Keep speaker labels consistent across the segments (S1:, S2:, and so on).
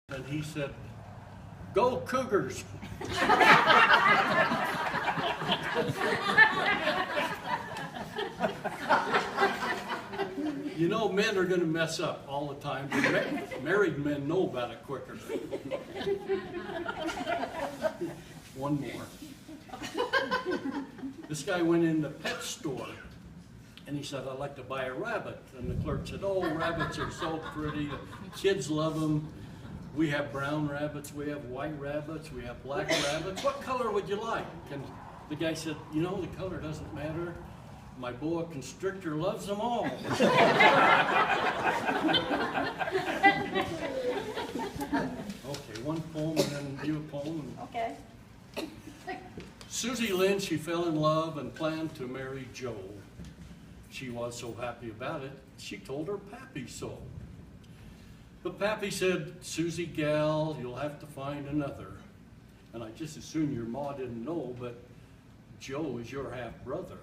S1: And he said, "Go Cougars." You know, men are going to mess up all the time, but married men know about it quicker. One more. This guy went in the pet store and he said, "I'd like to buy a rabbit." And the clerk said, "Oh, rabbits are so pretty. Kids love them. We have brown rabbits, we have white rabbits, we have black rabbits. What color would you like?" And the guy said, "You know, the color doesn't matter. My boa constrictor loves them all." Okay, one poem and then you a poem.
S2: Okay.
S1: Susie Lynn, she fell in love and planned to marry Joe. She was so happy about it, she told her pappy so. But pappy said, "Susie gal, you'll have to find another. And I just assume your ma didn't know, but Joe is your half-brother."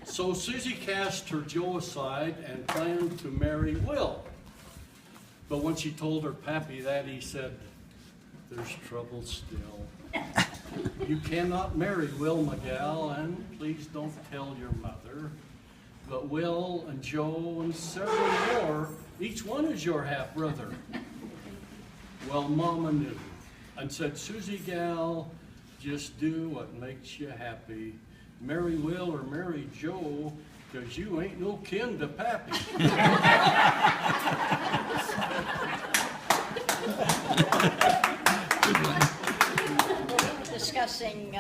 S1: So Susie cast her Joe aside and planned to marry Will. But when she told her pappy that, he said, "There's trouble still. You cannot marry Will, my gal, and please don't tell your mother. But Will and Joe and several more, each one is your half-brother." Well, Mama knew and said, "Susie gal, just do what makes you happy. Marry Will or marry Joe, 'cause you ain't no kin to pappy."
S2: Discussing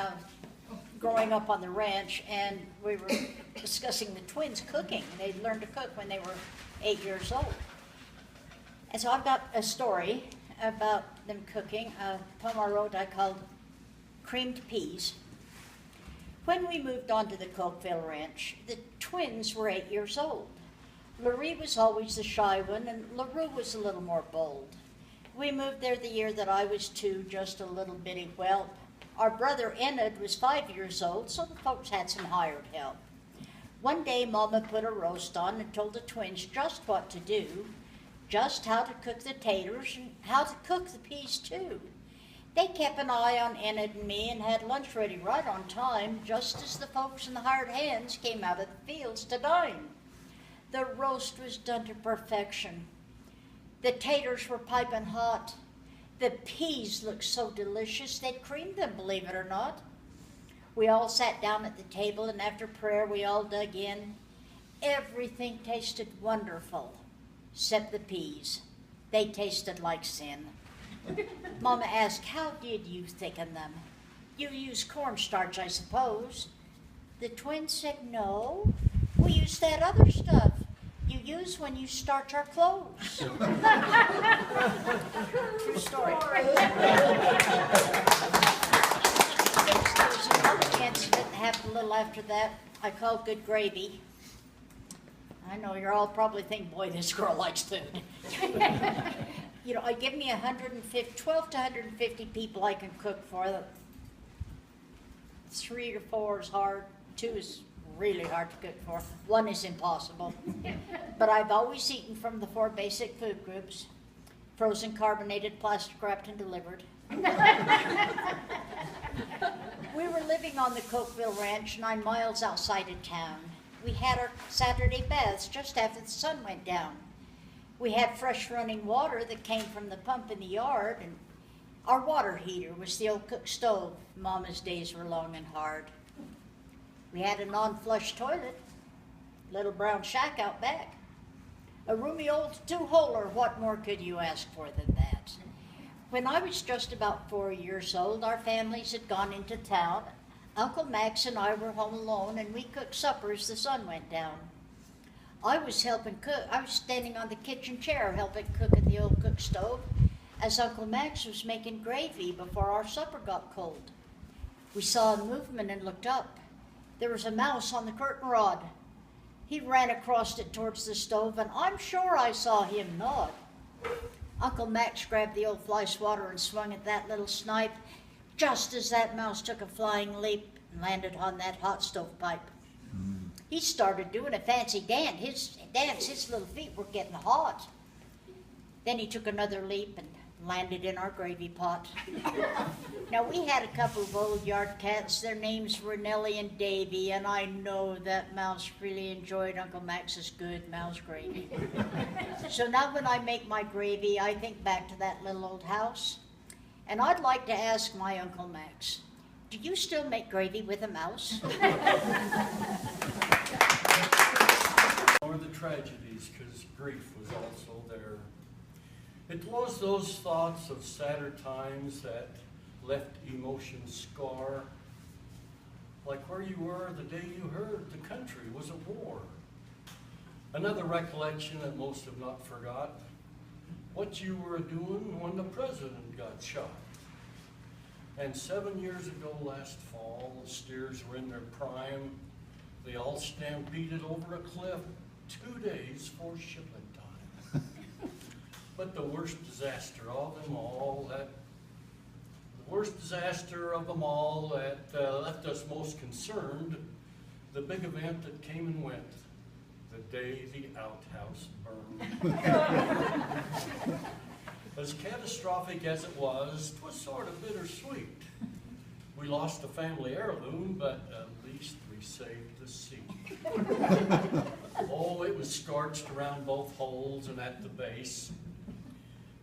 S2: growing up on the ranch, and we were discussing the twins cooking. They'd learned to cook when they were 8 years old. And so I've got a story about them cooking, a poem I wrote I called Creamed Peas. When we moved on to the Cokeville Ranch, the twins were 8 years old. Larry was always the shy one, and LaRue was a little more bold. We moved there the year that I was 2, just a little bitty whelp. Our brother Enid was 5 years old, so the folks had some hired help. One day Mama put a roast on and told the twins just what to do, just how to cook the taters and how to cook the peas too. They kept an eye on Enid and me and had lunch ready right on time, just as the folks in the hired hands came out of the fields to dine. The roast was done to perfection. The taters were piping hot. The peas looked so delicious, they'd creamed them, believe it or not. We all sat down at the table, and after prayer, we all dug in. Everything tasted wonderful, except the peas. They tasted like sin. Mama asked, "How did you thicken them? You used cornstarch, I suppose." The twins said, "No, we used that other stuff you use when you starch our clothes." True story. There was another incident that happened a little after that I called Good Gravy. I know you're all probably thinking, "Boy, this girl likes food." You know, I give me 12 to 150 people I can cook for. 3 or 4 is hard. 2 is really hard to cook for. 1 is impossible. But I've always eaten from the 4 basic food groups: frozen, carbonated, plastic wrapped, and delivered. We were living on the Cokeville Ranch, 9 miles outside of town. We had our Saturday baths just after the sun went down. We had fresh running water that came from the pump in the yard, and our water heater was the old cook stove. Mama's days were long and hard. We had a non-flush toilet, little brown shack out back, a roomy old 2-holer. What more could you ask for than that? When I was just about 4 years old, our families had gone into town. Uncle Max and I were home alone, and we cooked supper as the sun went down. I was helping cook. I was standing on the kitchen chair helping cook at the old cook stove as Uncle Max was making gravy before our supper got cold. We saw a movement and looked up. There was a mouse on the curtain rod. He ran across it towards the stove, and I'm sure I saw him nod. Uncle Max grabbed the old fly swatter and swung at that little snipe, just as that mouse took a flying leap and landed on that hot stove pipe. He started doing a fancy dance. His little feet were getting hot. Then he took another leap and landed in our gravy pot. Now, we had a couple of old yard cats. Their names were Nellie and Davy, and I know that Mouse really enjoyed Uncle Max's good mouse gravy. So now when I make my gravy, I think back to that little old house, and I'd like to ask my Uncle Max, do you still make gravy with a mouse?
S1: Or the tragedies, because grief was also there. It was those thoughts of sadder times that left emotion scar, like where you were the day you heard the country was at war. Another recollection that most have not forgot, what you were doing when the president got shot. And 7 years ago last fall, the steers were in their prime. They all stampeded over a cliff 2 days for shipment time. But the worst disaster of them all, that left us most concerned, the big event that came and went, the day the outhouse burned. As catastrophic as it was, 'twas sort of bittersweet. We lost a family heirloom, but at least we saved the seat. Oh, it was scorched around both holes and at the base.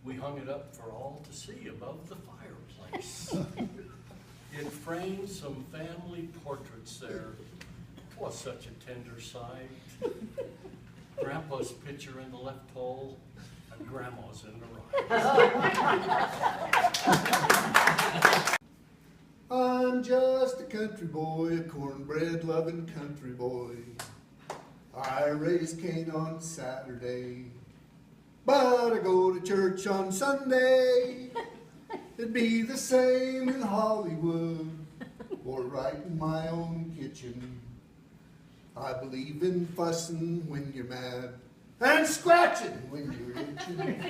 S1: We hung it up for all to see above the fireplace. It framed some family portraits there. 'Twas such a tender sight. Grandpa's picture in the left hole, and Grandma's in the right.
S3: I'm just a country boy, a cornbread-loving country boy. I raise cane on Saturday, but I go to church on Sunday. It'd be the same in Hollywood or right in my own kitchen. I believe in fussing when you're mad and scratching when you're itching.